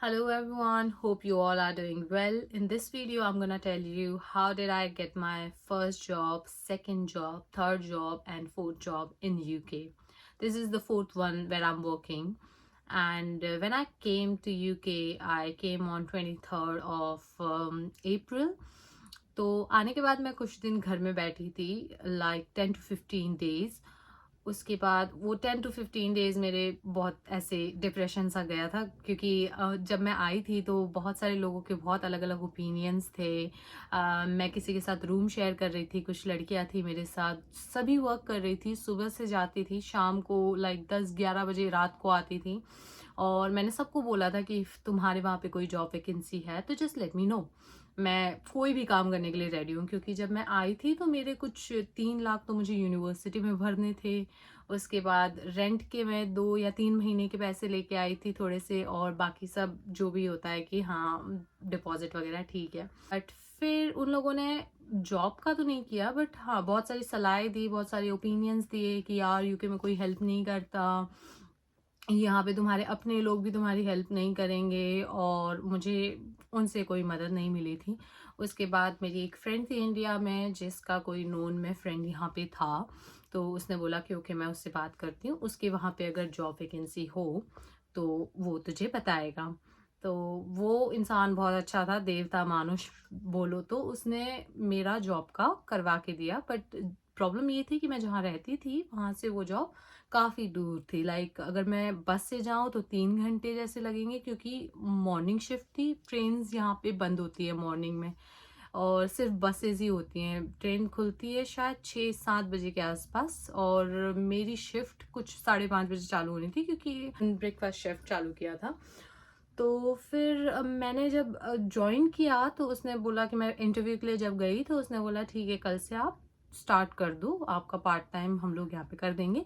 Hello everyone, hope you all are doing well. In this video, I'm gonna tell you how did I get my first job, second job, third job and fourth job in UK. This is the fourth one where I'm working. And when I came to UK, I came on 23rd of April. तो आने के बाद मैं कुछ दिन घर में बैठी थी, like 10 to 15 days. उसके बाद वो 10 to 15 डेज़ मेरे बहुत ऐसे डिप्रेशन सा गया था, क्योंकि जब मैं आई थी तो बहुत सारे लोगों के बहुत अलग-अलग ओपिनियंस थे। मैं किसी के साथ रूम शेयर कर रही थी, कुछ लड़कियाँ थी मेरे साथ, सभी वर्क कर रही थी, सुबह से जाती थी, शाम को लाइक 10-11 बजे रात को आती थी। और मैंने सबको बोला था कि इफ़ तुम्हारे वहाँ पे कोई जॉब वैकेंसी है तो जस्ट लेट मी नो। मैं कोई भी काम करने के लिए रेडी हूँ, क्योंकि जब मैं आई थी तो मेरे कुछ 3 लाख तो मुझे यूनिवर्सिटी में भरने थे। उसके बाद रेंट के मैं 2 या 3 महीने के पैसे लेके आई थी थोड़े से, और बाकी सब जो भी होता है कि हाँ, डिपॉज़िट वगैरह ठीक है। बट फिर उन लोगों ने जॉब का तो नहीं किया, बट हाँ, बहुत सारी सलाहें दी, बहुत सारे ओपिनियंस दिए कि यार यूके में कोई हेल्प नहीं करता, यहाँ पे तुम्हारे अपने लोग भी तुम्हारी हेल्प नहीं करेंगे, और मुझे उनसे कोई मदद नहीं मिली थी। उसके बाद मेरी एक फ्रेंड थी इंडिया में, जिसका कोई नोन में फ्रेंड यहाँ पे था, तो उसने बोला कि ओके, मैं उससे बात करती हूँ, उसके वहाँ पे अगर जॉब वैकेंसी हो तो वो तुझे बताएगा। तो वो इंसान बहुत अच्छा था, देवता मानुष बोलो तो, उसने मेरा जॉब का करवा के दिया। बट प्रॉब्लम ये थी कि मैं जहाँ रहती थी वहाँ से वो जॉब काफ़ी दूर थी। लाइक अगर मैं बस से जाऊँ तो 3 घंटे जैसे लगेंगे, क्योंकि मॉर्निंग शिफ्ट थी, ट्रेन्स यहाँ पे बंद होती है मॉर्निंग में, और सिर्फ बसेज़ ही होती हैं। ट्रेन खुलती है शायद 6-7 बजे के आसपास, और मेरी शिफ्ट कुछ 5:30 बजे चालू होनी थी, क्योंकि ब्रेकफास्ट शिफ्ट चालू किया था। तो फिर मैंने जब जॉइन किया तो उसने बोला कि मैं इंटरव्यू के लिए जब गई तो उसने बोला ठीक है, कल से आप स्टार्ट कर दो, आपका पार्ट टाइम हम लोग यहाँ पे कर देंगे।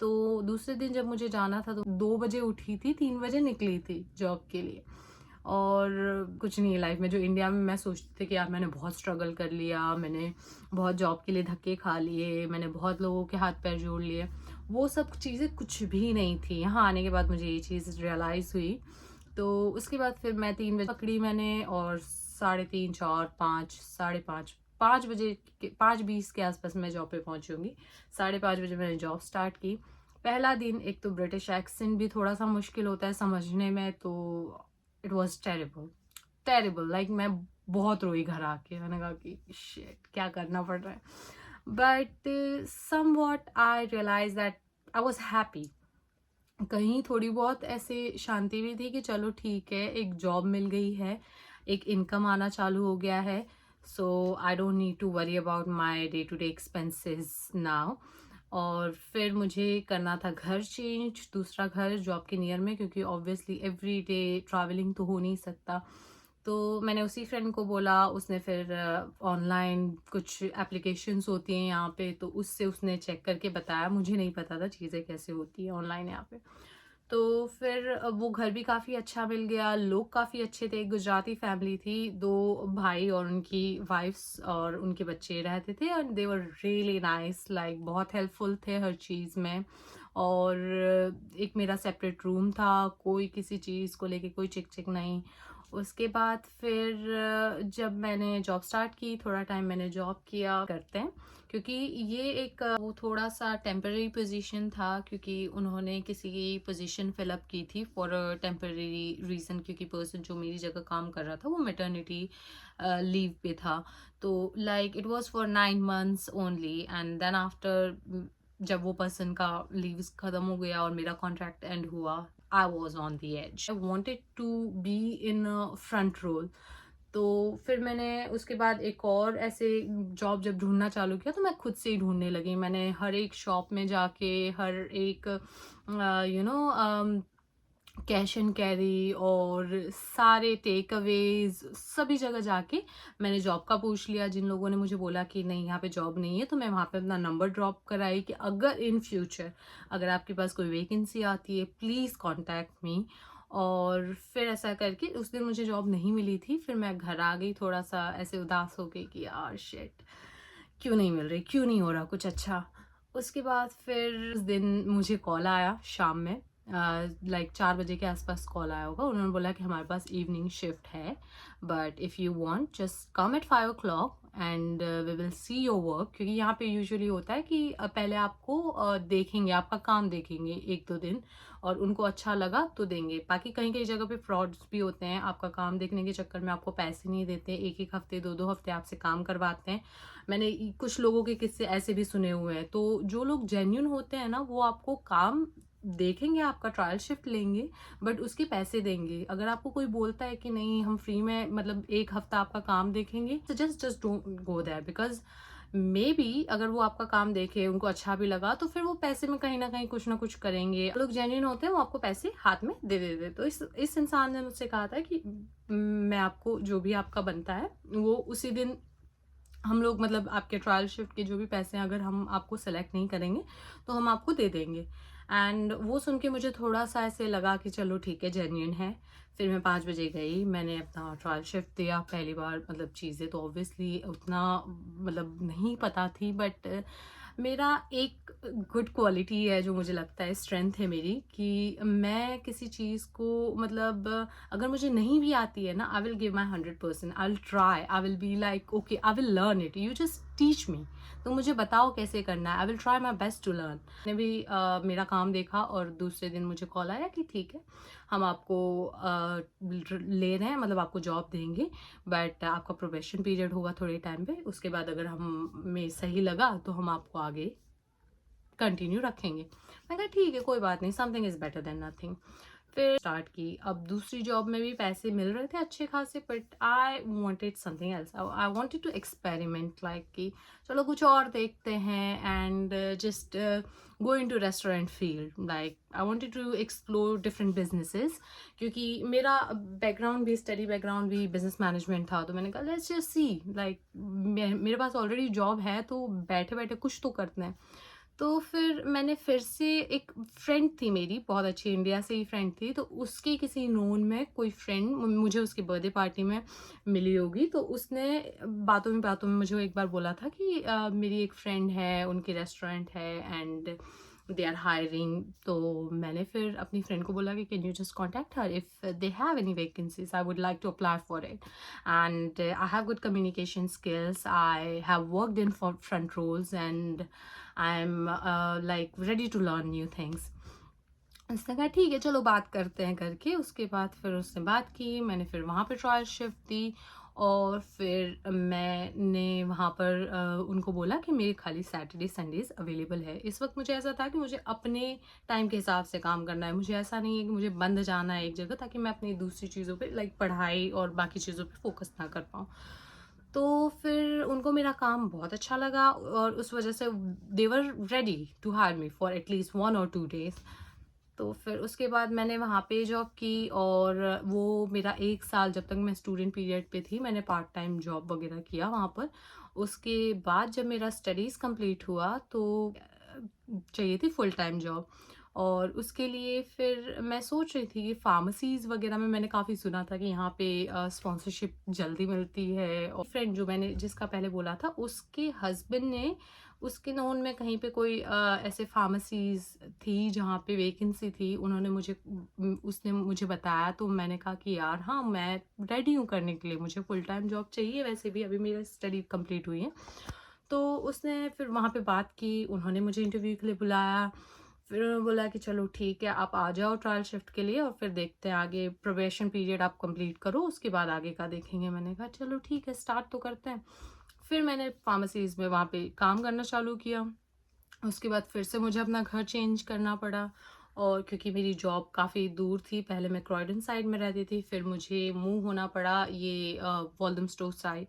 तो दूसरे दिन जब मुझे जाना था तो 2 बजे उठी थी, 3 बजे निकली थी जॉब के लिए। और कुछ नहीं है लाइफ में, जो इंडिया में मैं सोचती थी कि यार मैंने बहुत स्ट्रगल कर लिया, मैंने बहुत जॉब के लिए धक्के खा लिए, मैंने बहुत लोगों के हाथ पैर जोड़ लिए, वो सब चीज़ें कुछ भी नहीं थी। यहाँ आने के बाद मुझे ये चीज़ रियलाइज़ हुई। तो उसके बाद फिर मैं 3 बजे पकड़ी मैंने, और 3:30, 4, 5, साढ़े 5, 5 बजे के 5:20 के आसपास मैं जॉब पे पहुंची होंगी। 5:30 बजे मैंने जॉब स्टार्ट की। पहला दिन एक तो ब्रिटिश एक्सेंट भी थोड़ा-सा मुश्किल होता है समझने में, तो it was terrible, terrible, like मैं बहुत रोई घर आके। मैंने कहा कि शिट, क्या करना पड़ रहा है। But somewhat I realize that I was happy. कहीं थोड़ी बहुत ऐसे शांति भी थी कि चलो ठीक है, एक जॉब मिल गई है, एक इनकम आना चालू हो गया है, so I don't need to worry about my day to day expenses now. और फिर मुझे करना था घर चेंज, दूसरा घर जॉब के नियर में, क्योंकि ऑब्वियसली एवरी डे ट्रैवलिंग तो हो नहीं सकता। तो मैंने उसी फ्रेंड को बोला, उसने फिर ऑनलाइन कुछ एप्लीकेशंस होती हैं यहाँ पे, तो उससे उसने चेक करके बताया, मुझे नहीं पता था चीज़ें कैसे होती हैं ऑनलाइन यहाँ पे। तो फिर वो घर भी काफ़ी अच्छा मिल गया, लोग काफ़ी अच्छे थे, गुजराती फैमिली थी, 2 भाई और उनकी वाइफ्स और उनके बच्चे रहते थे, and they were really nice, like बहुत हेल्पफुल थे हर चीज़ में। और एक मेरा सेपरेट रूम था, कोई किसी चीज़ को लेके कोई चिक-चिक नहीं। उसके बाद फिर जब मैंने जॉब स्टार्ट की, थोड़ा टाइम मैंने जॉब किया करते हैं, क्योंकि ये एक वो थोड़ा-सा टेम्परेरी पोज़ीशन था, क्योंकि उन्होंने किसी की पोज़ीशन फ़िल अप की थी फॉर अ टेम्परेरी रीज़न, क्योंकि पर्सन जो मेरी जगह काम कर रहा था वो मैटरनिटी लीव पे था। तो like it was for 9 months only, and then after जब वो पर्सन का लीव्स ख़त्म हो गया और मेरा कॉन्ट्रैक्ट एंड हुआ, I was on the edge. I wanted to be in a front role. तो फिर मैंने उसके बाद एक और ऐसे जॉब जब ढूँढना चालू किया, तो मैं खुद से ही ढूँढने लगी। मैंने हर एक शॉप में जाके, हर एक you know cash and carry और सारे टेक अवेज़, सभी जगह जाके मैंने जॉब का पूछ लिया। जिन लोगों ने मुझे बोला कि नहीं यहाँ पे जॉब नहीं है, तो मैं वहाँ पे अपना नंबर ड्रॉप कराई कि अगर इन फ्यूचर अगर आपके पास कोई वैकेंसी आती है, प्लीज़ कॉन्टैक्ट मी। और फिर ऐसा करके उस दिन मुझे जॉब नहीं मिली थी। फिर मैं घर आ गई थोड़ा-सा ऐसे उदास हो गई कि यार शिट! क्यों नहीं मिल रही, क्यों नहीं हो रहा कुछ अच्छा। उसके बाद फिर उस दिन मुझे कॉल आया शाम में, लाइक 4 बजे के आसपास कॉल आया होगा। उन्होंने बोला कि हमारे पास इवनिंग शिफ्ट है, but if you want just come at 5 o'clock and we will see your work. क्योंकि यहाँ पे यूजुअली होता है कि पहले आपको देखेंगे, आपका काम देखेंगे 1-2 दिन, और उनको अच्छा लगा तो देंगे। बाकी कहीं कहीं जगह पे फ्रॉड्स भी होते हैं, आपका काम देखने के चक्कर में आपको पैसे नहीं देते, 1-1 हफ्ते 2-2 हफ्ते आपसे काम करवाते हैं। मैंने कुछ लोगों के किस्से ऐसे भी सुने हुए हैं। तो जो लोग जेन्युइन होते हैं ना, वो आपको काम देखेंगे, आपका ट्रायल शिफ्ट लेंगे, बट उसके पैसे देंगे। अगर आपको कोई बोलता है कि नहीं हम फ्री में मतलब 1 हफ्ता आपका काम देखेंगे, तो just don't go there, because maybe अगर वो आपका काम देखे, उनको अच्छा भी लगा, तो फिर वो पैसे में कहीं ना कहीं कुछ ना कुछ करेंगे। लोग जेन्युइन होते हैं, वो आपको पैसे हाथ में दे देते। तो इस इंसान ने मुझसे कहा था कि मैं आपको जो भी आपका बनता है वो उसी दिन हम लोग, मतलब आपके ट्रायल शिफ्ट के जो भी पैसे हैं, अगर हम आपको सेलेक्ट नहीं करेंगे तो हम आपको दे देंगे। एंड वो सुन के मुझे थोड़ा सा ऐसे लगा कि चलो ठीक है, जेन्युइन है। फिर मैं 5 बजे गई, मैंने अपना ट्रायल शिफ्ट दिया पहली बार। मतलब चीज़ें तो ऑब्वियसली उतना मतलब नहीं पता थी, बट मेरा एक गुड क्वालिटी है जो मुझे लगता है स्ट्रेंथ है मेरी, कि मैं किसी चीज़ को मतलब अगर मुझे नहीं भी आती है ना, I will give my 100%, I will try, I will be like okay, I will learn it, you just teach me. तो मुझे बताओ कैसे करना है, I will try my best to learn. मैंने भी मेरा काम देखा और दूसरे दिन मुझे कॉल आया कि ठीक है, हम आपको ले रहे हैं, मतलब आपको जॉब देंगे, बट आपका प्रोबेशन पीरियड होगा थोड़े टाइम पे, उसके बाद अगर हम में सही लगा तो हम आपको आगे कंटिन्यू रखेंगे। मैं कहा ठीक है, कोई बात नहीं, something is better than nothing. फिर स्टार्ट की। अब दूसरी जॉब में भी पैसे मिल रहे थे अच्छे खासे, but I wanted something else. I wanted to experiment, like कि चलो कुछ और देखते हैं, and just go into restaurant field. Like I wanted to explore different businesses, क्योंकि मेरा बैकग्राउंड भी, स्टडी बैकग्राउंड भी बिजनेस मैनेजमेंट था। तो मैंने कहा लेट्स जस्ट सी, लाइक मेरे पास ऑलरेडी जॉब है, तो बैठे बैठे कुछ तो करते हैं। तो फिर मैंने फिर से, एक फ्रेंड थी मेरी बहुत अच्छी, इंडिया से ही फ्रेंड थी, तो उसके किसी नोन में कोई फ्रेंड मुझे उसकी बर्थडे पार्टी में मिली होगी। तो उसने बातों में मुझे एक बार बोला था कि मेरी एक फ्रेंड है, उनकी रेस्टोरेंट है एंड दे आर हायरिंग। तो मैंने फिर अपनी फ्रेंड को बोला कि can you just contact her, if they have any vacancies I would like to apply for it, and I have good communication skills, I have worked in for front roles, and I am like ready to learn new things. उसने कहा ठीक है, चलो बात करते हैं करके। उसके बाद फिर उसने बात की, मैंने फिर वहाँ पे ट्रायल शिफ्ट दी, और फिर मैंने वहाँ पर उनको बोला कि मेरे खाली सैटरडे संडेज अवेलेबल है। इस वक्त मुझे ऐसा था कि मुझे अपने टाइम के हिसाब से काम करना है, मुझे ऐसा नहीं है कि मुझे बंद जाना है एक जगह, ताकि मैं अपनी दूसरी चीज़ों पे लाइक पढ़ाई और बाकी चीज़ों पे फोकस ना कर पाऊँ। तो फिर उनको मेरा काम बहुत अच्छा लगा, और उस वजह से they were ready to hire me for at least 1 or 2 days। तो फिर उसके बाद मैंने वहाँ पे जॉब की, और वो मेरा 1 साल, जब तक मैं स्टूडेंट पीरियड पे थी, मैंने पार्ट टाइम जॉब वगैरह किया वहाँ पर। उसके बाद जब मेरा स्टडीज़ कंप्लीट हुआ, तो चाहिए थी फुल टाइम जॉब, और उसके लिए फिर मैं सोच रही थी कि फार्मेसीज़ वगैरह में मैंने काफ़ी सुना था कि यहाँ पे स्पॉन्सरशिप जल्दी मिलती है। और फ्रेंड जो मैंने जिसका पहले बोला था, उसके हस्बैंड ने, उसके नोन में कहीं पे कोई ऐसे फार्मेसीज़ थी जहाँ पे वैकेंसी थी, उन्होंने मुझे उसने मुझे बताया। तो मैंने कहा कि यार हाँ, मैं रेडी हूँ करने के लिए, मुझे फुल टाइम जॉब चाहिए, वैसे भी अभी मेरा स्टडी कंप्लीट हुई है। तो उसने फिर वहाँ पे बात की, उन्होंने मुझे इंटरव्यू के लिए बुलाया। फिर उन्होंने बोला कि चलो ठीक है, आप आ जाओ ट्रायल शिफ्ट के लिए, और फिर देखते हैं आगे, प्रोबेशन पीरियड आप कंप्लीट करो, उसके बाद आगे का देखेंगे। मैंने कहा चलो ठीक है, स्टार्ट तो करते हैं। फिर मैंने फार्मेसीज़ में वहाँ पे काम करना चालू किया। उसके बाद फिर से मुझे अपना घर चेंज करना पड़ा, और क्योंकि मेरी जॉब काफ़ी दूर थी, पहले मैं क्रॉयडन साइड में रहती थी, फिर मुझे मूव होना पड़ा ये वॉल्दमस्टोव साइड।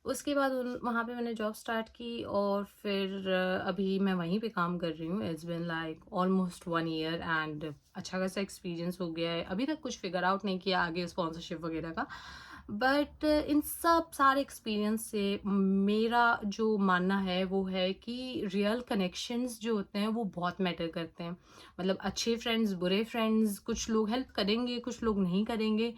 उसके बाद वहाँ पे मैंने जॉब स्टार्ट की, और फिर अभी मैं वहीं पे काम कर रही हूँ। It's been like almost 1 year, and अच्छा खासा एक्सपीरियंस हो गया है। अभी तक कुछ फिगर आउट नहीं किया आगे स्पॉन्सरशिप वगैरह का, बट इन सब सारे एक्सपीरियंस से मेरा जो मानना है वो है कि रियल कनेक्शंस जो होते हैं वो बहुत मैटर करते हैं। मतलब अच्छे फ्रेंड्स, बुरे फ्रेंड्स, कुछ लोग हेल्प करेंगे, कुछ लोग नहीं करेंगे,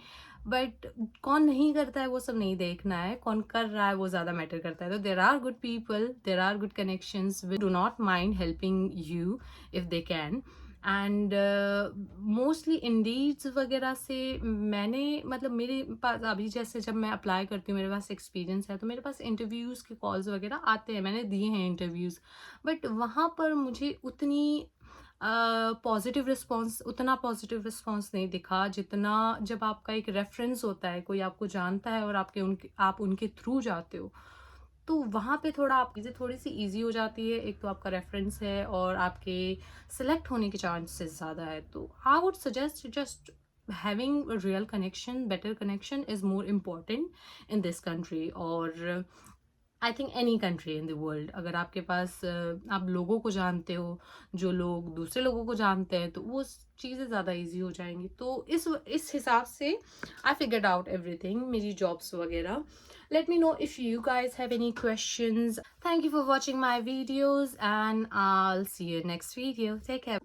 बट कौन नहीं करता है वो सब नहीं देखना है, कौन कर रहा है वो ज़्यादा मैटर करता है। तो there are good people, there are good connections, we do not mind helping you if they can, and mostly Indeeds वगैरह से मैंने मतलब मेरे पास अभी जैसे जब मैं अप्लाई करती हूँ मेरे पास एक्सपीरियंस है तो मेरे पास इंटरव्यूज़ के कॉल्स वगैरह आते हैं, मैंने दिए हैं इंटरव्यूज़, बट वहाँ पर मुझे उतना पॉजिटिव रिस्पॉन्स नहीं दिखा जितना जब आपका एक रेफरेंस होता है, कोई आपको जानता है और आप उनके थ्रू जाते हो, तो वहाँ पे थोड़ा आप चीज़ें थोड़ी सी ईजी हो जाती है। एक तो आपका रेफरेंस है और आपके सेलेक्ट होने के चांसेस ज़्यादा है। तो I would suggest just having real connection, better connection is more important in this country or I think any country in the world. अगर आपके पास आप लोगों को जानते हो, जो लोग दूसरे लोगों को जानते हैं, तो वो चीज़ें ज़्यादा इजी हो जाएंगी। तो इस हिसाब से आई फिगर्ड आउट एवरीथिंग, मेरी जॉब्स वगैरह। Let me know if you guys have any questions. Thank you for watching my videos and I'll see you next video. Take care.